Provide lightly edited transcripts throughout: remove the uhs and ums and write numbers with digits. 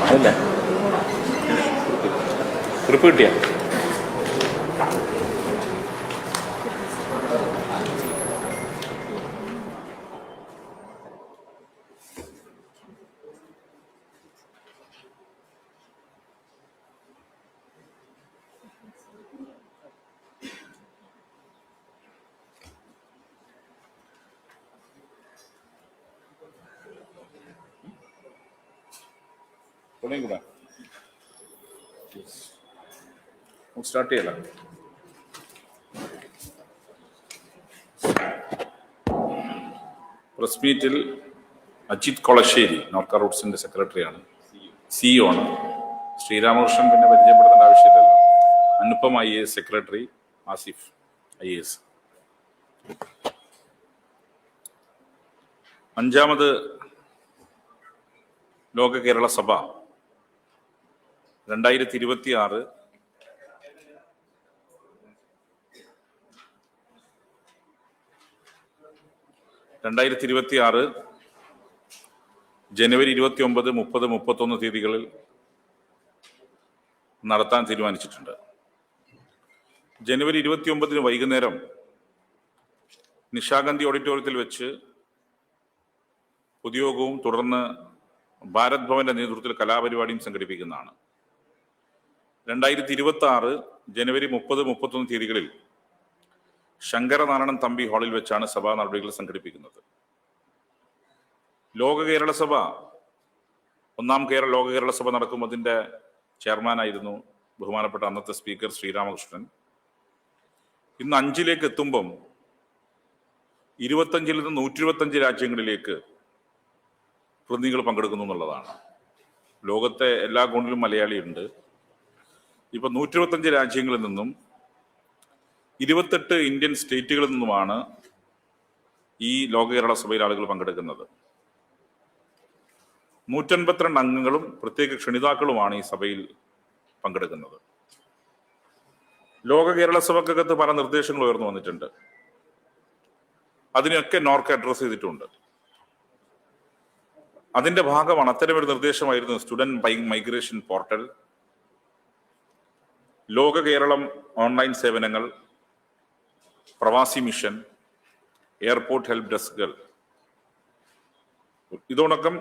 അതല്ല കുറിപ്പ് കിട്ടിയ സ്റ്റാർട്ട് ചെയ്യല. പ്രസ് മീറ്റിൽ അജിത് കൊളശ്ശേരി നോർക്ക റൂട്ട്സിന്റെ സെക്രട്ടറിയാണ്, സിഇഒ ആണ്. ശ്രീരാമകൃഷ്ണൻ പിന്നെ പരിചയപ്പെടുത്തേണ്ട ആവശ്യമില്ലല്ലോ. Anupam IAS secretary, Asif IAS. അഞ്ചാമത് ലോക കേരള സഭ 2026 ജനുവരി 29, 30, 31 തീയതികളിൽ നടത്താൻ തീരുമാനിച്ചിട്ടുണ്ട്. ജനുവരി 29 വൈകുന്നേരം നിശാഗന്ധി ഓഡിറ്റോറിയത്തിൽ വെച്ച് പൊതുയോഗവും തുടർന്ന് ഭാരത് ഭവന്റെ നേതൃത്വത്തിൽ കലാപരിപാടിയും സംഘടിപ്പിക്കുന്നതാണ്. 2026 ജനുവരി 30, 31 തീയതികളിൽ ശങ്കരനാരായണൻ തമ്പി ഹാളിൽ വെച്ചാണ് സഭാ നടപടികൾ സംഘടിപ്പിക്കുന്നത്. ലോക കേരള സഭ, ഒന്നാം ലോക കേരള സഭ നടക്കുമ്പോൾ ചെയർമാനായിരുന്നു ബഹുമാനപ്പെട്ട അന്നത്തെ സ്പീക്കർ ശ്രീരാമകൃഷ്ണൻ. ഇന്ന് 5ലേക്ക് എത്തുമ്പം 25-ൽ നിന്ന് 125 രാജ്യങ്ങളിലേക്ക് പ്രതിനിധികൾ പങ്കെടുക്കുന്നു എന്നുള്ളതാണ്. ലോകത്തെ എല്ലാ കോണിലും മലയാളിയുണ്ട്. ഇപ്പൊ 125 രാജ്യങ്ങളിൽ നിന്നും 28 ഇന്ത്യൻ സ്റ്റേറ്റുകളിൽ നിന്നുമാണ് ഈ ലോക കേരള സഭയിൽ ആളുകൾ പങ്കെടുക്കുന്നത്. 152 അംഗങ്ങളും പ്രത്യേക ക്ഷണിതാക്കളുമാണ് ഈ സഭയിൽ പങ്കെടുക്കുന്നത്. ലോക കേരള സഭക്കകത്ത് പല നിർദ്ദേശങ്ങൾ ഉയർന്നു വന്നിട്ടുണ്ട്. അതിനെയൊക്കെ നോർക്ക അഡ്രസ് ചെയ്തിട്ടുണ്ട്. അതിന്റെ ഭാഗമാണ് അത്തരമൊരു നിർദ്ദേശമായിരുന്നു സ്റ്റുഡന്റ് മൈഗ്രേഷൻ പോർട്ടൽ, ലോക കേരളം ഓൺലൈൻ സേവനങ്ങൾ, പ്രവാസി മിഷൻ, എയർപോർട്ട് ഹെൽപ്പ് ഡെസ്കുകൾ. ഇതോടൊപ്പം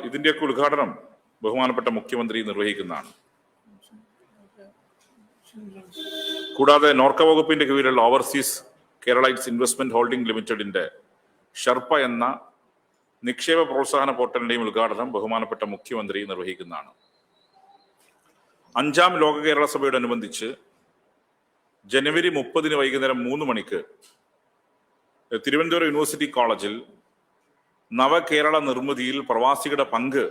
ഇതിന്റെയൊക്കെ ഉദ്ഘാടനം ബഹുമാനപ്പെട്ട മുഖ്യമന്ത്രി നിർവഹിക്കുന്നതാണ്. കൂടാതെ നോർക്ക വകുപ്പിന്റെ കീഴിലുള്ള ഓവർസീസ് കേരളൈറ്റ്സ് ഇൻവെസ്റ്റ്മെന്റ് ഹോൾഡിംഗ് ലിമിറ്റഡിന്റെ ഷർപ്പ എന്ന നിക്ഷേപ പ്രോത്സാഹന പോർട്ടലിന്റെയും ഉദ്ഘാടനം ബഹുമാനപ്പെട്ട മുഖ്യമന്ത്രി നിർവഹിക്കുന്നതാണ്. 5ാം ലോക കേരള സഭയോടനുബന്ധിച്ച് ജനുവരി 30 വൈകുന്നേരം 3 മണിക്ക് തിരുവനന്തപുരം യൂണിവേഴ്സിറ്റി കോളേജിൽ നവകേരള നിർമ്മിതിയിൽ പ്രവാസികളുടെ പങ്ക്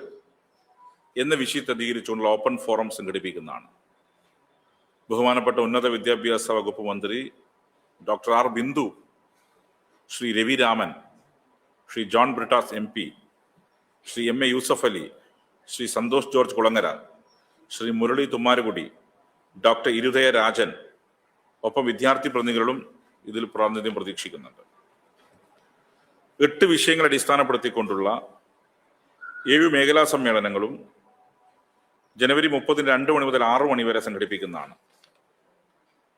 എന്ന വിഷയത്തെ അധികരിച്ചുകൊണ്ടുള്ള ഓപ്പൺ ഫോറം സംഘടിപ്പിക്കുന്നതാണ്. ബഹുമാനപ്പെട്ട ഉന്നത വിദ്യാഭ്യാസ വകുപ്പ് മന്ത്രി doctor R Bindu, Shri Ravi Raman, Shri John Brittas MP, Shri MA Yusuff Ali, Shri Santhosh George Kulangara, Shri Murali Thummarukudy, doctor Irudaya Rajan, ഒപ്പം വിദ്യാർത്ഥി പ്രതിനിധികളും ഇതിൽ പ്രാതിനിധ്യം പ്രതീക്ഷിക്കുന്നുണ്ട്. 8 വിഷയങ്ങൾ അടിസ്ഥാനപ്പെടുത്തിക്കൊണ്ടുള്ള 7 മേഖലാ സമ്മേളനങ്ങളും ജനുവരി 30 2 മണി മുതൽ 6 മണി വരെ സംഘടിപ്പിക്കുന്നതാണ്.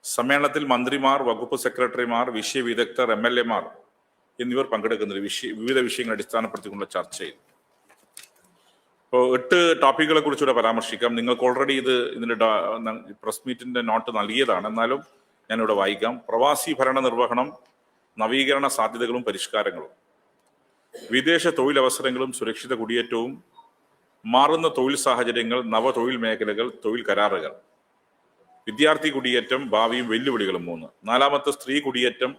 സമ്മേളനത്തിൽ മന്ത്രിമാർ, വകുപ്പ് സെക്രട്ടറിമാർ, വിഷയ വിദഗ്ധർ, MLA മാർ എന്നിവർ പങ്കെടുക്കുന്നത് വിവിധ വിഷയങ്ങൾ അടിസ്ഥാനപ്പെടുത്തിക്കൊണ്ടുള്ള ചർച്ചയിൽ. ഇപ്പോൾ 8 ടോപ്പിക്കുകളെ കുറിച്ചുകൂടെ പരാമർശിക്കാം. നിങ്ങൾക്ക് ഓൾറെഡി ഇതിന്റെ പ്രസ് മീറ്റിന്റെ നോട്ട് നൽകിയതാണ്, എന്നാലും ഞാനിവിടെ വായിക്കാം. പ്രവാസി ഭരണ നിർവഹണം, നവീകരണ സാധ്യതകളും പരിഷ്കാരങ്ങളും, വിദേശ തൊഴിലവസരങ്ങളും സുരക്ഷിത കുടിയേറ്റവും, മാറുന്ന തൊഴിൽ സാഹചര്യങ്ങൾ, നവ തൊഴിൽ മേഖലകൾ, തൊഴിൽ കരാറുകൾ, വിദ്യാർത്ഥി കുടിയേറ്റം, ഭാവിയും വെല്ലുവിളികളും 3. 4-മത്തെ സ്ത്രീ കുടിയേറ്റം,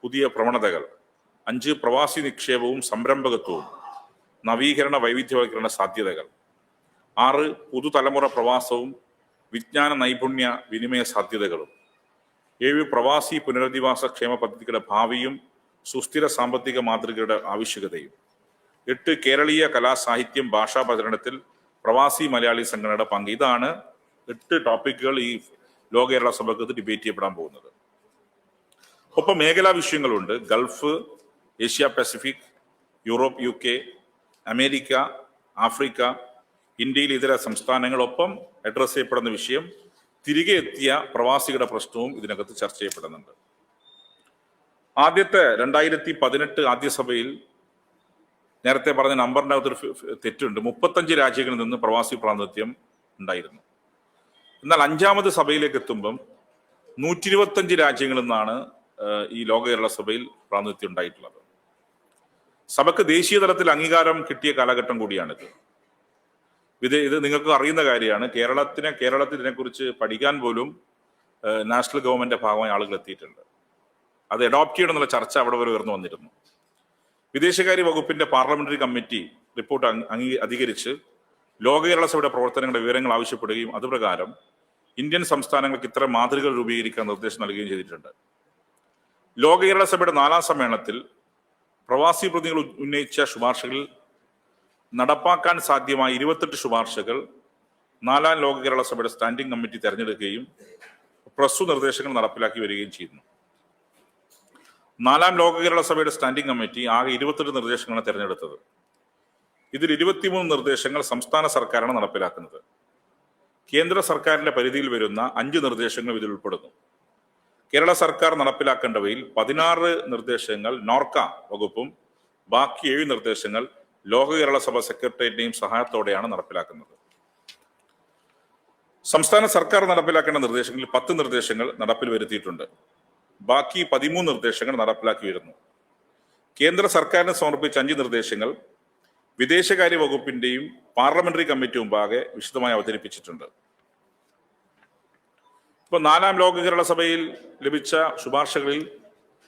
പുതിയ പ്രവണതകൾ. 5 പ്രവാസി നിക്ഷേപവും സംരംഭകത്വവും, നവീകരണ വൈവിധ്യവൽക്കരണ സാധ്യതകൾ. 6 പുതുതലമുറ പ്രവാസവും വിജ്ഞാന നൈപുണ്യ വിനിമയ സാധ്യതകളും. 7 പ്രവാസി പുനരധിവാസ ക്ഷേമ പദ്ധതികളുടെ ഭാവിയും സുസ്ഥിര സാമ്പത്തിക മാതൃകയുടെ ആവശ്യകതയും. 8 കേരളീയ കലാ സാഹിത്യം ഭാഷാ പ്രചരണത്തിൽ പ്രവാസി മലയാളി സംഘടനയുടെ പങ്ക്. ഇതാണ് 8 ടോപ്പിക്കുകൾ ഈ ലോക കേരള സഭയ്ക്ക് ഡിബേറ്റ് ചെയ്യപ്പെടാൻ പോകുന്നത്. ഒപ്പം മേഖലാ വിഷയങ്ങളുണ്ട്. Gulf, Asia Pacific, Europe, UK, America, Africa, ഇന്ത്യയിൽ ഇതര സംസ്ഥാനങ്ങളൊപ്പം അഡ്രസ് ചെയ്യപ്പെടുന്ന വിഷയം തിരികെ എത്തിയ പ്രവാസികളുടെ പ്രശ്നവും ഇതിനകത്ത് ചർച്ച ചെയ്യപ്പെടുന്നുണ്ട്. ആദ്യത്തെ 2018 ആദ്യ സഭയിൽ നേരത്തെ പറഞ്ഞ നമ്പറിൻ്റെ അകത്തൊരു തെറ്റുണ്ട്. 35 രാജ്യങ്ങളിൽ നിന്ന് പ്രവാസി പ്രാതിനിധ്യം ഉണ്ടായിരുന്നു. എന്നാൽ 5ാമത് സഭയിലേക്ക് എത്തുമ്പം 125 രാജ്യങ്ങളിൽ നിന്നാണ് ഈ ലോക കേരള സഭയിൽ പ്രാതിനിധ്യം ഉണ്ടായിട്ടുള്ളത്. സഭയ്ക്ക് ദേശീയ തലത്തിൽ അംഗീകാരം കിട്ടിയ കാലഘട്ടം കൂടിയാണിത്. ഇത് നിങ്ങൾക്ക് അറിയുന്ന കാര്യമാണ്. കേരളത്തിൽ ഇതിനെക്കുറിച്ച് പഠിക്കാൻ പോലും നാഷണൽ ഗവൺമെന്റിന്റെ ഭാഗമായി ആളുകൾ എത്തിയിട്ടുണ്ട്. അത് അഡോപ്റ്റ് ചെയ്യണമെന്നുള്ള ചർച്ച അവിടെ വരെ ഉയർന്നു വന്നിരുന്നു. വിദേശകാര്യ വകുപ്പിന്റെ പാർലമെന്ററി കമ്മിറ്റി റിപ്പോർട്ട് അധികരിച്ച് ലോക കേരള സഭയുടെ പ്രവർത്തനങ്ങളുടെ വിവരങ്ങൾ ആവശ്യപ്പെടുകയും അതുപ്രകാരം ഇന്ത്യൻ സംസ്ഥാനങ്ങൾക്ക് ഇത്തരം മാതൃകകൾ രൂപീകരിക്കാൻ നിർദ്ദേശം നൽകുകയും ചെയ്തിട്ടുണ്ട്. ലോക കേരള സഭയുടെ 4ാം സമ്മേളനത്തിൽ പ്രവാസി പ്രതിനിധികൾ ഉന്നയിച്ച ശുപാർശകളിൽ നടപ്പാക്കാൻ സാധ്യമായ 28 ശുപാർശകൾ 4ാം ലോക കേരള സഭയുടെ സ്റ്റാൻഡിംഗ് കമ്മിറ്റി തെരഞ്ഞെടുക്കുകയും പ്രസ്തുത നിർദ്ദേശങ്ങൾ നടപ്പിലാക്കി വരികയും ചെയ്യുന്നു. 4ാം ലോക കേരള സഭയുടെ സ്റ്റാൻഡിംഗ് കമ്മിറ്റി ആകെ 28 നിർദ്ദേശങ്ങളാണ് തെരഞ്ഞെടുത്തത്. ഇതിൽ 23 നിർദ്ദേശങ്ങൾ സംസ്ഥാന സർക്കാരാണ് നടപ്പിലാക്കുന്നത്. കേന്ദ്ര സർക്കാരിന്റെ പരിധിയിൽ വരുന്ന 5 നിർദ്ദേശങ്ങൾ ഇതിൽ ഉൾപ്പെടുന്നു. കേരള സർക്കാർ നടപ്പിലാക്കേണ്ടവയിൽ 16 നിർദ്ദേശങ്ങൾ നോർക്ക വകുപ്പും ബാക്കി 7 നിർദ്ദേശങ്ങൾ ലോക കേരള സഭ സെക്രട്ടേറിയറ്റിന്റെയും സഹായത്തോടെയാണ് നടപ്പിലാക്കുന്നത്. സംസ്ഥാന സർക്കാർ നടപ്പിലാക്കേണ്ട നിർദ്ദേശങ്ങളിൽ 10 നിർദ്ദേശങ്ങൾ നടപ്പിൽ വരുത്തിയിട്ടുണ്ട്. ബാക്കി 13 നിർദ്ദേശങ്ങൾ നടപ്പിലാക്കി വരുന്നു. കേന്ദ്ര സർക്കാരിന് സമർപ്പിച്ച 5 നിർദ്ദേശങ്ങൾ വിദേശകാര്യ വകുപ്പിന്റെയും പാർലമെന്ററി കമ്മിറ്റി മുമ്പാകെ വിശദമായി അവതരിപ്പിച്ചിട്ടുണ്ട്. ഇപ്പൊ 4ാം ലോക കേരള സഭയിൽ ലഭിച്ച ശുപാർശകളിൽ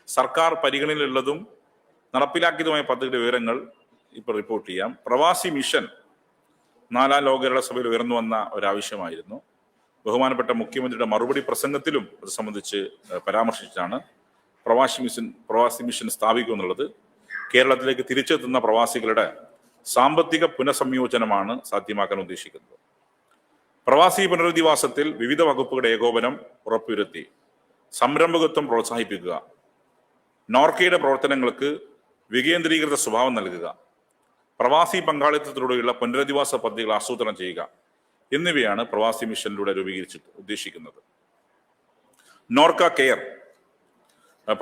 സർക്കാർ പരിഗണനയിലുള്ളതും നടപ്പിലാക്കിയതുമായ പദ്ധതിയുടെ വിവരങ്ങൾ ഇപ്പോൾ റിപ്പോർട്ട് ചെയ്യാം. പ്രവാസി മിഷൻ 4ാം ലോക കേരള സഭയിൽ ഉയർന്നു വന്ന ഒരാവശ്യമായിരുന്നു. ബഹുമാനപ്പെട്ട മുഖ്യമന്ത്രിയുടെ മറുപടി പ്രസംഗത്തിലും അത് സംബന്ധിച്ച് പരാമർശിച്ചാണ് പ്രവാസി മിഷൻ സ്ഥാപിക്കുമെന്നുള്ളത്. കേരളത്തിലേക്ക് തിരിച്ചെത്തുന്ന പ്രവാസികളുടെ സാമ്പത്തിക പുനഃസംയോജനമാണ് സാധ്യമാക്കാൻ ഉദ്ദേശിക്കുന്നത്. പ്രവാസി പുനരധിവാസത്തിൽ വിവിധ വകുപ്പുകളുടെ ഏകോപനം ഉറപ്പുവരുത്തി സംരംഭകത്വം പ്രോത്സാഹിപ്പിക്കുക, നോർക്കയുടെ പ്രവർത്തനങ്ങൾക്ക് വികേന്ദ്രീകൃത സ്വഭാവം നൽകുക, പ്രവാസി പങ്കാളിത്തത്തിലൂടെയുള്ള പുനരധിവാസ പദ്ധതികൾ ആസൂത്രണം ചെയ്യുക എന്നിവയാണ് പ്രവാസി മിഷനിലൂടെ ഉദ്ദേശിക്കുന്നത്. നോർക്ക കെയർ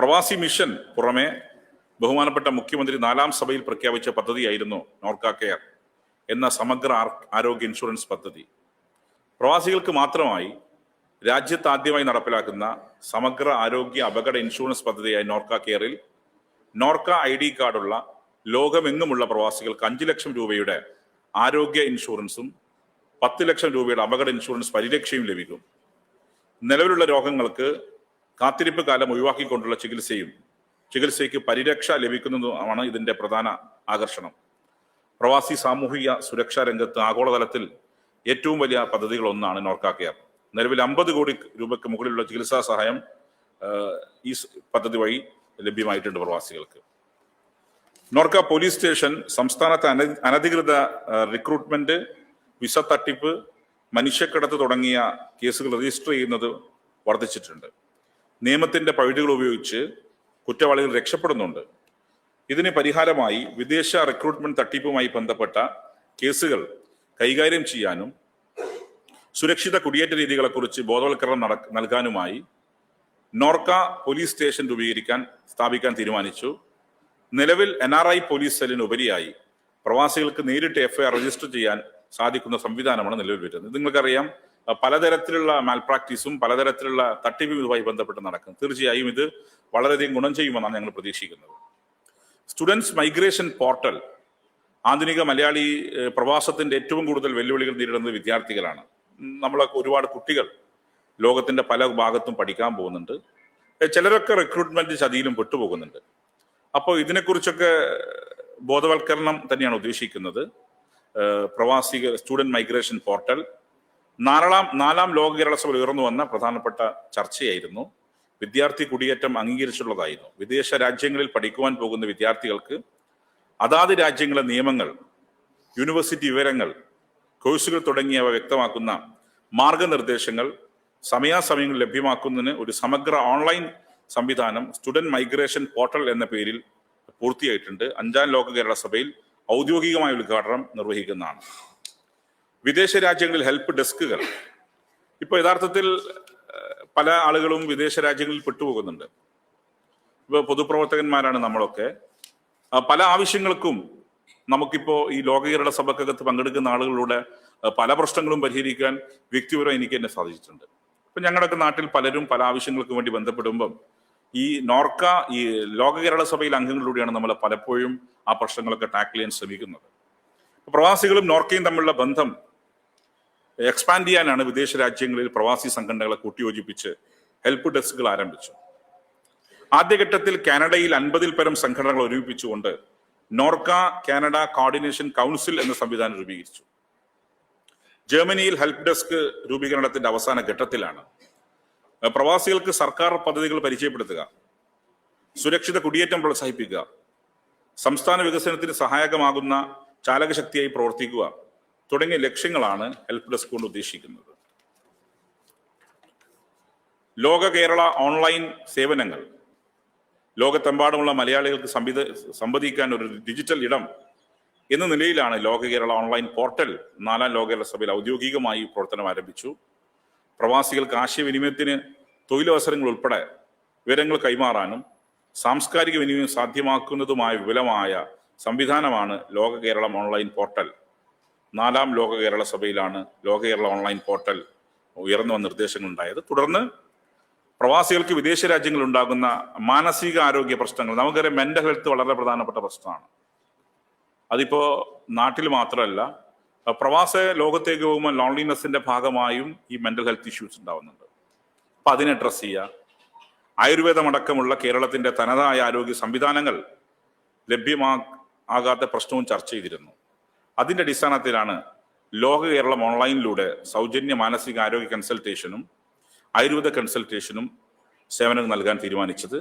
പ്രവാസി മിഷൻ പുറമെ ബഹുമാനപ്പെട്ട മുഖ്യമന്ത്രി 4ാം സഭയിൽ പ്രഖ്യാപിച്ച പദ്ധതിയായിരുന്നു നോർക്ക കെയർ എന്ന സമഗ്ര ആരോഗ്യ ഇൻഷുറൻസ് പദ്ധതി. പ്രവാസികൾക്ക് മാത്രമായി രാജ്യത്ത് ആദ്യമായി നടപ്പിലാക്കുന്ന സമഗ്ര ആരോഗ്യ അപകട ഇൻഷുറൻസ് പദ്ധതിയായ നോർക്ക കെയറിൽ നോർക്ക ID കാർഡുള്ള ലോകമെങ്ങുമുള്ള പ്രവാസികൾക്ക് 5 ലക്ഷം രൂപയുടെ ആരോഗ്യ ഇൻഷുറൻസും 10 ലക്ഷം രൂപയുടെ അപകട ഇൻഷുറൻസ് പരിരക്ഷയും ലഭിക്കും. നിലവിലുള്ള രോഗങ്ങൾക്ക് കാത്തിരിപ്പ് കാലം ഒഴിവാക്കിക്കൊണ്ടുള്ള ചികിത്സയ്ക്ക് പരിരക്ഷ ലഭിക്കുന്നതുമാണ് ഇതിന്റെ പ്രധാന ആകർഷണം. പ്രവാസി സാമൂഹിക സുരക്ഷാ രംഗത്ത് ആഗോളതലത്തിൽ ഏറ്റവും വലിയ പദ്ധതികളൊന്നാണ് നോർക്ക കെയർ. നിലവിൽ 50 കോടി രൂപയ്ക്ക് മുകളിലുള്ള ചികിത്സാ സഹായം ഈ പദ്ധതി വഴി ലഭ്യമായിട്ടുണ്ട് പ്രവാസികൾക്ക്. നോർക്ക പോലീസ് സ്റ്റേഷൻ സംസ്ഥാനത്തെ അനധികൃത റിക്രൂട്ട്മെന്റ്, വിസ തട്ടിപ്പ്, മനുഷ്യക്കടത്ത് തുടങ്ങിയ കേസുകൾ രജിസ്റ്റർ ചെയ്യുന്നത് വർദ്ധിച്ചിട്ടുണ്ട്. നിയമത്തിന്റെ പഴുതുകൾ ഉപയോഗിച്ച് കുറ്റവാളികൾ രക്ഷപ്പെടുന്നുണ്ട്. ഇതിന് പരിഹാരമായി വിദേശ റിക്രൂട്ട്മെന്റ് തട്ടിപ്പുമായി ബന്ധപ്പെട്ട കേസുകൾ കൈകാര്യം ചെയ്യാനും സുരക്ഷിത കുടിയേറ്റ രീതികളെക്കുറിച്ച് ബോധവൽക്കരണം നൽകാനുമായി നോർക്ക പോലീസ് സ്റ്റേഷൻ സ്ഥാപിക്കാൻ തീരുമാനിച്ചു. നിലവിൽ NRI പോലീസ് സെല്ലിന് ഉപരിയായി പ്രവാസികൾക്ക് നേരിട്ട് FIR രജിസ്റ്റർ ചെയ്യാൻ സാധിക്കുന്ന സംവിധാനമാണ് നിലവിൽ വരുന്നത്. നിങ്ങൾക്കറിയാം, പലതരത്തിലുള്ള മാൽപ്രാക്ടീസും പലതരത്തിലുള്ള തട്ടിപ്പും ഇതുമായി ബന്ധപ്പെട്ട് നടക്കും. തീർച്ചയായും ഇത് വളരെയധികം ഗുണം ചെയ്യുമെന്നാണ് ഞങ്ങൾ പ്രതീക്ഷിക്കുന്നത്. സ്റ്റുഡൻസ് മൈഗ്രേഷൻ പോർട്ടൽ ആധുനിക മലയാളി പ്രവാസത്തിന്റെ ഏറ്റവും കൂടുതൽ വെല്ലുവിളികൾ നേരിടുന്നത് വിദ്യാർത്ഥികളാണ്. നമ്മളൊക്കെ ഒരുപാട് കുട്ടികൾ ലോകത്തിന്റെ പല ഭാഗത്തും പഠിക്കാൻ പോകുന്നുണ്ട്. ചിലരൊക്കെ റിക്രൂട്ട്മെന്റ് ചതിയിലും പെട്ടുപോകുന്നുണ്ട്. അപ്പോൾ ഇതിനെക്കുറിച്ചൊക്കെ ബോധവൽക്കരണം തന്നെയാണ് ഉദ്ദേശിക്കുന്നത്. സ്റ്റുഡന്റ് മൈഗ്രേഷൻ പോർട്ടൽ 4ാം ലോക കേരള സഭയിൽ ഉയർന്നു വന്ന പ്രധാനപ്പെട്ട ചർച്ചയായിരുന്നു. വിദ്യാർത്ഥി കുടിയേറ്റം അംഗീകരിച്ചിട്ടുള്ളതായിരുന്നു. വിദേശ രാജ്യങ്ങളിൽ പഠിക്കുവാൻ പോകുന്ന വിദ്യാർത്ഥികൾക്ക് അതാത് രാജ്യങ്ങളിലെ നിയമങ്ങൾ, യൂണിവേഴ്സിറ്റി വിവരങ്ങൾ, കോഴ്സുകൾ തുടങ്ങിയവ വ്യക്തമാക്കുന്ന മാർഗനിർദ്ദേശങ്ങൾ സമയാസമയങ്ങളിൽ ലഭ്യമാക്കുന്നതിന് ഒരു സമഗ്ര ഓൺലൈൻ സംവിധാനം സ്റ്റുഡന്റ് മൈഗ്രേഷൻ പോർട്ടൽ എന്ന പേരിൽ പൂർത്തിയായിട്ടുണ്ട്. 5ാം ലോക കേരള സഭയിൽ ഔദ്യോഗികമായ ഉദ്ഘാടനം നിർവഹിക്കുന്നതാണ്. വിദേശ രാജ്യങ്ങളിൽ ഹെൽപ്പ് ഡെസ്കുകൾ. ഇപ്പോൾ യഥാർത്ഥത്തിൽ പല ആളുകളും വിദേശ രാജ്യങ്ങളിൽ പെട്ടുപോകുന്നുണ്ട്. ഇപ്പോൾ പൊതുപ്രവർത്തകന്മാരാണ് നമ്മളൊക്കെ. പല ആവശ്യങ്ങൾക്കും നമുക്കിപ്പോൾ ഈ ലോക കേരള സഭക്കകത്ത് പങ്കെടുക്കുന്ന ആളുകളുടെ പല പ്രശ്നങ്ങളും പരിഹരിക്കാൻ വ്യക്തിപരമായി എനിക്ക് തന്നെ സാധിച്ചിട്ടുണ്ട്. ഇപ്പം ഞങ്ങളുടെയൊക്കെ നാട്ടിൽ പലരും പല ആവശ്യങ്ങൾക്ക് വേണ്ടി ബന്ധപ്പെടുമ്പം ഈ നോർക്ക, ഈ ലോക കേരള സഭയിലെ അംഗങ്ങളിലൂടെയാണ് നമ്മൾ പലപ്പോഴും ആ പ്രശ്നങ്ങളൊക്കെ ടാക്കിൾ ചെയ്യാൻ ശ്രമിക്കുന്നത്. പ്രവാസികളും നോർക്കയും തമ്മിലുള്ള ബന്ധം എക്സ്പാൻഡ് ചെയ്യാനാണ് വിദേശ രാജ്യങ്ങളിൽ പ്രവാസി സംഘടനകളെ കൂട്ടിയോജിപ്പിച്ച് ഹെൽപ്പ് ഡെസ്കുകൾ ആരംഭിച്ചു. ആദ്യഘട്ടത്തിൽ കാനഡയിൽ 50-ൽ പരം സംഘടനകൾ ഒരുമിപ്പിച്ചുകൊണ്ട് നോർക്ക കാനഡ കോർഡിനേഷൻ കൗൺസിൽ എന്ന സംവിധാനം രൂപീകരിച്ചു. ജർമ്മനിയിൽ ഹെൽപ്പ് ഡെസ്ക് രൂപീകരണത്തിന്റെ അവസാന ഘട്ടത്തിലാണ്. പ്രവാസികൾക്ക് സർക്കാർ പദ്ധതികൾ പരിചയപ്പെടുത്തുക, സുരക്ഷിത കുടിയേറ്റം പ്രോത്സാഹിപ്പിക്കുക, സംസ്ഥാന വികസനത്തിന് സഹായകമാകുന്ന ചാലകശക്തിയായി പ്രവർത്തിക്കുക തുടങ്ങിയ ലക്ഷ്യങ്ങളാണ് ഹെൽപ്പ് ഡെസ്ക് കൊണ്ട് ഉദ്ദേശിക്കുന്നത്. ലോക കേരള ഓൺലൈൻ സേവനങ്ങൾ. ലോകത്തെമ്പാടുമുള്ള മലയാളികൾക്ക് സംവദിക്കാൻ ഒരു ഡിജിറ്റൽ ഇടം എന്ന നിലയിലാണ് ലോക കേരള ഓൺലൈൻ പോർട്ടൽ 4-ാം ലോക കേരള സഭയിൽ ഔദ്യോഗികമായി പ്രവർത്തനം ആരംഭിച്ചു. പ്രവാസികൾക്ക് ആശയവിനിമയത്തിന്, തൊഴിലവസരങ്ങൾ ഉൾപ്പെടെ വിവരങ്ങൾ കൈമാറാനും സാംസ്കാരിക വിനിമയം സാധ്യമാക്കുന്നതുമായ വിപുലമായ സംവിധാനമാണ് ലോക കേരളം ഓൺലൈൻ പോർട്ടൽ. 4-ാം ലോക കേരള സഭയിലാണ് ലോക കേരള ഓൺലൈൻ പോർട്ടൽ ഉയർന്നു വന്ന നിർദ്ദേശങ്ങൾ ഉണ്ടായത്. തുടർന്ന് പ്രവാസികൾക്ക് വിദേശ രാജ്യങ്ങളിൽ ഉണ്ടാകുന്ന മാനസിക ആരോഗ്യ പ്രശ്നങ്ങൾ, നമുക്കറിയാം മെന്റൽ ഹെൽത്ത് വളരെ പ്രധാനപ്പെട്ട പ്രശ്നമാണ്. അതിപ്പോ നാട്ടിൽ മാത്രമല്ല, പ്രവാസ ലോകത്തേക്ക് പോകുമ്പോൾ ലോൺലിനെസിന്റെ ഭാഗമായും ഈ മെന്റൽ ഹെൽത്ത് ഇഷ്യൂസ് ഉണ്ടാവുന്നുണ്ട്. അപ്പൊ അതിനെ അഡ്രസ് ചെയ്യുക. ആയുർവേദമടക്കമുള്ള കേരളത്തിന്റെ തനതായ ആരോഗ്യ സംവിധാനങ്ങൾ ലഭ്യമാകാത്ത പ്രശ്നവും ചർച്ച ചെയ്തിരുന്നു. അതിന്റെ അടിസ്ഥാനത്തിലാണ് ലോക കേരളം ഓൺലൈനിലൂടെ സൗജന്യ മാനസിക ആരോഗ്യ കൺസൾട്ടേഷനും ആയുർവേദ കൺസൾട്ടേഷനും സേവനങ്ങൾ നൽകാൻ തീരുമാനിച്ചത്.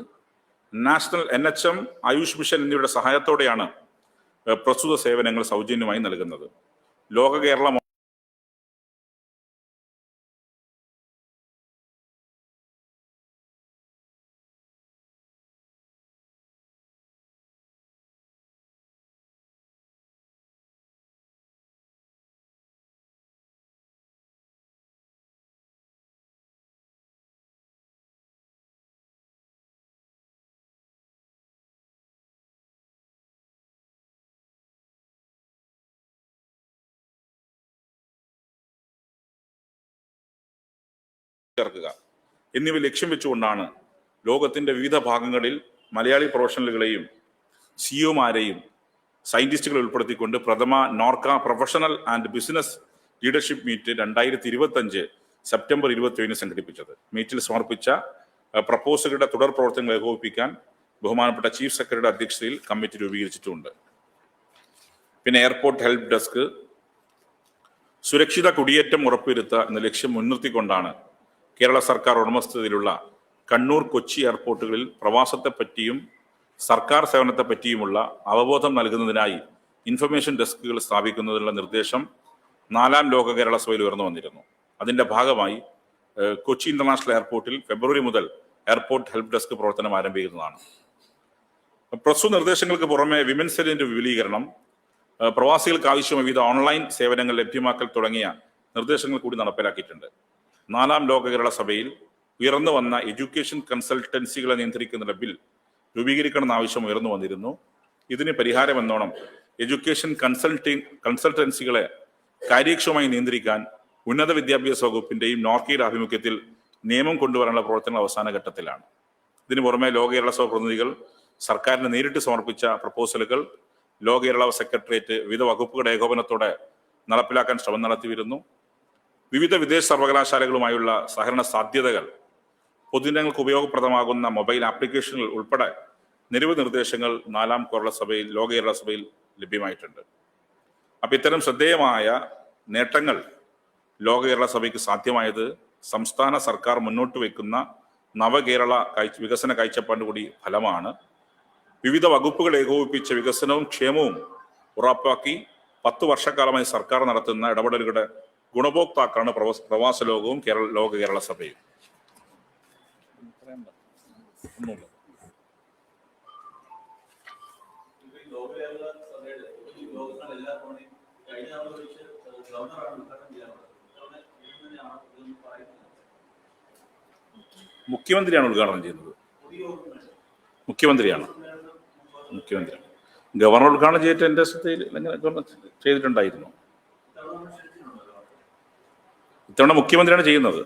നാഷണൽ NHM, ആയുഷ് മിഷൻ എന്നിവയുടെ സഹായത്തോടെയാണ് പ്രസ്തുത സേവനങ്ങൾ സൗജന്യമായി നൽകുന്നത്. ലോക കേരളം ചേർക്കുക എന്നിവ ലക്ഷ്യം വെച്ചുകൊണ്ടാണ് ലോകത്തിന്റെ വിവിധ ഭാഗങ്ങളിൽ മലയാളി പ്രൊഫഷണലുകളെയും സിഇഒമാരെയും സയന്റിസ്റ്റുകളെ ഉൾപ്പെടുത്തിക്കൊണ്ട് പ്രഥമ Norka professional and business leadership meet 2025 September 27 സംഘടിപ്പിച്ചത്. മീറ്റിൽ സമർപ്പിച്ച പ്രപ്പോസലുകളുടെ തുടർ പ്രവർത്തനങ്ങൾ ഏകോപിപ്പിക്കാൻ ബഹുമാനപ്പെട്ട ചീഫ് സെക്രട്ടറിയുടെ അധ്യക്ഷതയിൽ കമ്മിറ്റി രൂപീകരിച്ചിട്ടുണ്ട്. പിന്നെ എയർപോർട്ട് ഹെൽപ്പ് ഡെസ്ക്. സുരക്ഷിത കുടിയേറ്റം ഉറപ്പുവരുത്തുക എന്ന ലക്ഷ്യം മുൻനിർത്തിക്കൊണ്ടാണ് കേരള സർക്കാർ ഉടമസ്ഥതയിലുള്ള കണ്ണൂർ, കൊച്ചി എയർപോർട്ടുകളിൽ പ്രവാസത്തെപ്പറ്റിയും സർക്കാർ സേവനത്തെപ്പറ്റിയുമുള്ള അവബോധം നൽകുന്നതിനായി ഇൻഫർമേഷൻ ഡെസ്കുകൾ സ്ഥാപിക്കുന്നതിനുള്ള നിർദ്ദേശം 4-ാം ലോക കേരള സഭയിൽ ഉയർന്നു വന്നിരുന്നു. അതിന്റെ ഭാഗമായി കൊച്ചി ഇന്റർനാഷണൽ എയർപോർട്ടിൽ ഫെബ്രുവരി മുതൽ എയർപോർട്ട് ഹെൽപ്പ് ഡെസ്ക് പ്രവർത്തനം ആരംഭിക്കുന്നതാണ്. പ്രസ്തുത നിർദ്ദേശങ്ങൾക്ക് പുറമെ വിമൻസ് സെല്ലിന്റെ വിപുലീകരണം, പ്രവാസികൾക്ക് ആവശ്യമായ വിവിധ ഓൺലൈൻ സേവനങ്ങൾ ലഭ്യമാക്കൽ തുടങ്ങിയ നിർദ്ദേശങ്ങൾ കൂടി നടപ്പിലാക്കിയിട്ടുണ്ട്. 4-ാം ലോക കേരള സഭയിൽ ഉയർന്നു വന്ന എഡ്യൂക്കേഷൻ കൺസൾട്ടൻസികളെ നിയന്ത്രിക്കുന്ന ബിൽ രൂപീകരിക്കണമെന്ന ആവശ്യം ഉയർന്നു വന്നിരുന്നു. ഇതിന് പരിഹാരമെന്നോണം എഡ്യൂക്കേഷൻ കൺസൾട്ടൻസികളെ കാര്യക്ഷമമായി നിയന്ത്രിക്കാൻ ഉന്നത വിദ്യാഭ്യാസ വകുപ്പിന്റെയും നോർക്കയുടെ ആഭിമുഖ്യത്തിൽ നിയമം കൊണ്ടുവരാനുള്ള പ്രവർത്തനങ്ങൾ അവസാന ഘട്ടത്തിലാണ്. ഇതിനു പുറമെ ലോക കേരള സഭ പ്രതിനിധികൾ സർക്കാരിന് നേരിട്ട് സമർപ്പിച്ച പ്രപ്പോസലുകൾ ലോക കേരള സെക്രട്ടേറിയറ്റ് വിവിധ വകുപ്പുകളുടെ ഏകോപനത്തോടെ നടപ്പിലാക്കാൻ ശ്രമം നടത്തിവരുന്നു. വിവിധ വിദേശ സർവകലാശാലകളുമായുള്ള സഹകരണ സാധ്യതകൾ, പൊതുജനങ്ങൾക്ക് ഉപയോഗപ്രദമാകുന്ന മൊബൈൽ ആപ്ലിക്കേഷനുകൾ ഉൾപ്പെടെ നിരവധി നിർദ്ദേശങ്ങൾ 4-ാം ലോക കേരള സഭയിൽ ലഭ്യമായിട്ടുണ്ട്. അപ്പൊ ഇത്തരം ശ്രദ്ധേയമായ നേട്ടങ്ങൾ ലോക കേരള സഭയ്ക്ക് സാധ്യമായത് സംസ്ഥാന സർക്കാർ മുന്നോട്ട് വയ്ക്കുന്ന നവകേരള വികസന കാഴ്ചപ്പാട് കൂടി ഫലമാണ്. വിവിധ വകുപ്പുകൾ ഏകോപിപ്പിച്ച വികസനവും ക്ഷേമവും ഉറപ്പാക്കി 10 വർഷക്കാലമായി സർക്കാർ നടത്തുന്ന ഇടപെടലുകളുടെ ഗുണഭോക്താക്കളാണ് പ്രവാസ ലോകവും ലോക കേരള സഭയും. മുഖ്യമന്ത്രിയാണ് ഉദ്ഘാടനം ചെയ്യുന്നത്. മുഖ്യമന്ത്രി ഗവർണർ ഉദ്ഘാടനം ചെയ്തിട്ട് എൻ്റെ ശ്രദ്ധയിൽ ചെയ്തിട്ടുണ്ടായിരുന്നു. ഇത്തവണ മുഖ്യമന്ത്രിയാണ് ചെയ്യുന്നത്.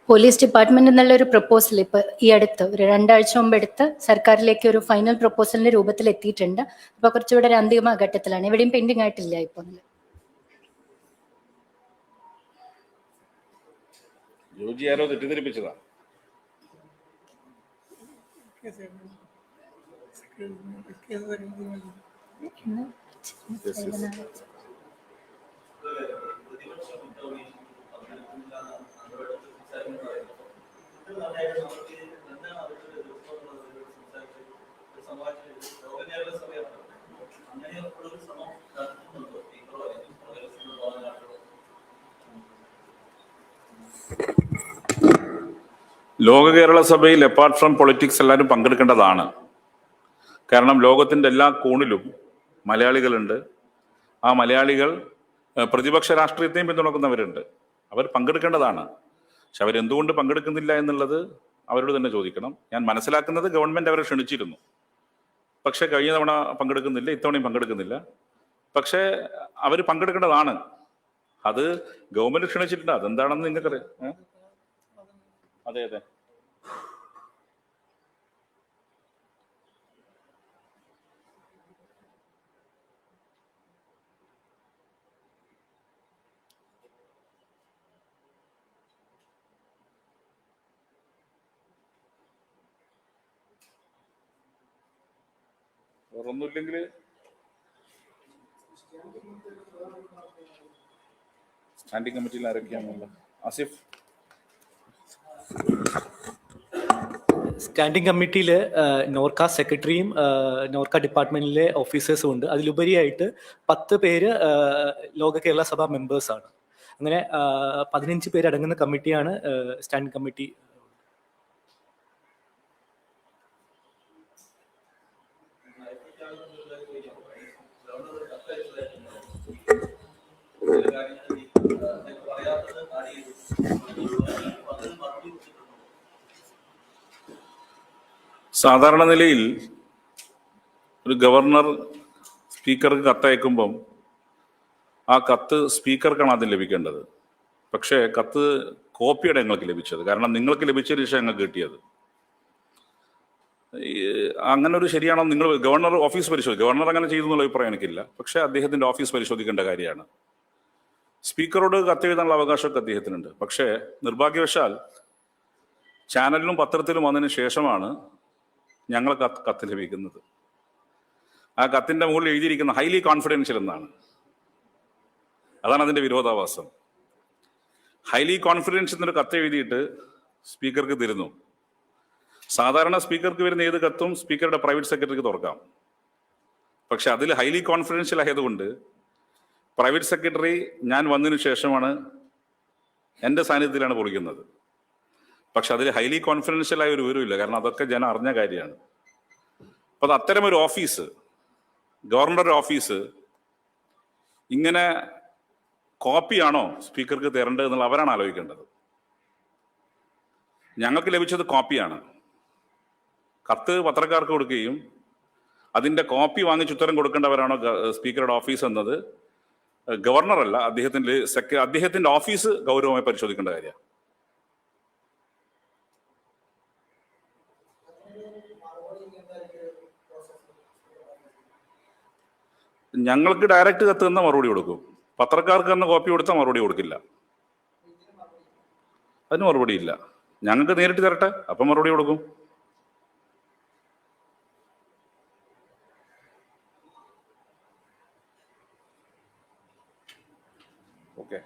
പോലീസ് ഡിപ്പാർട്ട്മെന്റ് എന്നുള്ള ഒരു പ്രപ്പോസൽ ഇപ്പൊ ഈ അടുത്ത് ഒരു 2 ആഴ്ച മുമ്പ് എടുത്ത് സർക്കാരിലേക്ക് ഒരു ഫൈനൽ പ്രപ്പോസലിന്റെ രൂപത്തിൽ എത്തിയിട്ടുണ്ട്. ഇപ്പൊ കുറച്ചുകൂടെ ഒരു അന്തിമ ഘട്ടത്തിലാണ്. എവിടെയും പെൻഡിങ് ആയിട്ടില്ല. ഇപ്പൊ ജോജി ആരോ തെറ്റിദ്ധരിപ്പിച്ചതാ. ലോക കേരള സഭയിൽ അപ്പാർട്ട് ഫ്രം പൊളിറ്റിക്സ് എല്ലാവരും പങ്കെടുക്കേണ്ടതാണ്. കാരണം ലോകത്തിൻ്റെ എല്ലാ കോണിലും മലയാളികളുണ്ട്. ആ മലയാളികൾ പ്രതിപക്ഷ രാഷ്ട്രീയത്തെയും പിന്തുണക്കുന്നവരുണ്ട്. അവർ പങ്കെടുക്കേണ്ടതാണ്. പക്ഷെ അവരെന്തുകൊണ്ട് പങ്കെടുക്കുന്നില്ല എന്നുള്ളത് അവരോട് തന്നെ ചോദിക്കണം. ഞാൻ മനസ്സിലാക്കുന്നത് ഗവൺമെൻറ് അവരെ ക്ഷണിച്ചിരുന്നു, പക്ഷെ കഴിഞ്ഞ തവണ പങ്കെടുക്കുന്നില്ല, ഇത്തവണയും പങ്കെടുക്കുന്നില്ല. പക്ഷേ അവർ പങ്കെടുക്കേണ്ടതാണ്. അത് ഗവൺമെൻറ് ക്ഷണിച്ചിട്ടുണ്ട്. അതെന്താണെന്ന് നിങ്ങൾക്കറിയാം. അതെ അതെ വേറൊന്നുമില്ലെങ്കിൽ സ്റ്റാൻഡിംഗ് കമ്മിറ്റിയിൽ ആരൊക്കെയാണുള്ളത്? ആസിഫ്. സ്റ്റാൻഡിംഗ് കമ്മിറ്റിയിൽ നോർക്ക സെക്രട്ടറിയും നോർക്ക ഡിപ്പാർട്ട്മെന്റിലെ ഓഫീസേഴ്സും ഉണ്ട്. അതിലുപരിയായിട്ട് 10 പേര് ലോക കേരള സഭ മെമ്പേഴ്സാണ്. അങ്ങനെ 15 പേര് അടങ്ങുന്ന കമ്മിറ്റിയാണ് സ്റ്റാൻഡിംഗ് കമ്മിറ്റി. സാധാരണ നിലയിൽ ഒരു ഗവർണർ സ്പീക്കർക്ക് കത്തയക്കുമ്പം ആ കത്ത് സ്പീക്കർക്കാണ് ആദ്യം ലഭിക്കേണ്ടത്. പക്ഷേ കത്ത് കോപ്പിയുടെ ഞങ്ങൾക്ക് ലഭിച്ചത്. കാരണം നിങ്ങൾക്ക് ലഭിച്ചതിന് ശേഷം ഞങ്ങൾക്ക് കിട്ടിയത്. അങ്ങനെ ഒരു ശരിയാണോ? നിങ്ങൾ ഗവർണർ ഓഫീസ് പരിശോധിക്കും. ഗവർണർ അങ്ങനെ ചെയ്തു എന്നുള്ള അഭിപ്രായം എനിക്കില്ല. പക്ഷേ അദ്ദേഹത്തിൻ്റെ ഓഫീസ് പരിശോധിക്കേണ്ട കാര്യമാണ്. സ്പീക്കറോട് കത്തെഴുതാനുള്ള അവകാശമൊക്കെ അദ്ദേഹത്തിനുണ്ട്. പക്ഷേ നിർഭാഗ്യവശാൽ ചാനലിലും പത്രത്തിലും വന്നതിന് ശേഷമാണ് ഞങ്ങൾ കത്ത് ലഭിക്കുന്നത്. ആ കത്തിൻ്റെ മുകളിൽ എഴുതിയിരിക്കുന്ന ഹൈലി കോൺഫിഡൻഷ്യൽ എന്നാണ്. അതാണ് അതിൻ്റെ വിരോധാഭാസം. ഹൈലി കോൺഫിഡൻഷ്യൽ എന്നൊരു കത്ത് എഴുതിയിട്ട് സ്പീക്കർക്ക് തരുന്നു. സാധാരണ സ്പീക്കർക്ക് വരുന്ന ഏത് കത്തും സ്പീക്കറുടെ പ്രൈവറ്റ് സെക്രട്ടറിക്ക് തുറക്കാം. പക്ഷെ അതിൽ ഹൈലി കോൺഫിഡൻഷ്യൽ ആയതുകൊണ്ട് പ്രൈവറ്റ് സെക്രട്ടറി ഞാൻ വന്നതിന് ശേഷമാണ് എൻ്റെ സാന്നിധ്യത്തിലാണ് പൊളിക്കുന്നത്. പക്ഷെ അതിൽ ഹൈലി കോൺഫിഡൻഷ്യൽ ആയ ഒരു വിവരമില്ല. കാരണം അതൊക്കെ ജനം അറിഞ്ഞ കാര്യമാണ്. അപ്പം അത് അത്തരമൊരു ഓഫീസ്, ഗവർണറുടെ ഓഫീസ്, ഇങ്ങനെ കോപ്പിയാണോ സ്പീക്കർക്ക് തരേണ്ടത് എന്നുള്ള അവരാണ് ആലോചിക്കേണ്ടത്. ഞങ്ങൾക്ക് ലഭിച്ചത് കോപ്പിയാണ്. കത്ത് പത്രക്കാർക്ക് കൊടുക്കുകയും അതിൻ്റെ കോപ്പി വാങ്ങിച്ച് ഉത്തരം കൊടുക്കേണ്ടവരാണോ സ്പീക്കറുടെ ഓഫീസ് എന്നത് ഗവർണറല്ല, അദ്ദേഹത്തിൻ്റെ ഓഫീസ് ഗൗരവമായി പരിശോധിക്കേണ്ട കാര്യമാണ്. ഞങ്ങൾക്ക് ഡയറക്റ്റ് കത്ത് തന്ന മറുപടി കൊടുക്കും. പത്രക്കാർക്ക് തന്നെ കോപ്പി കൊടുത്താൽ മറുപടി കൊടുക്കില്ല. അതിന് മറുപടി ഇല്ല. ഞങ്ങൾക്ക് നേരിട്ട് തരട്ടെ, അപ്പം മറുപടി കൊടുക്കും. ഓക്കെ.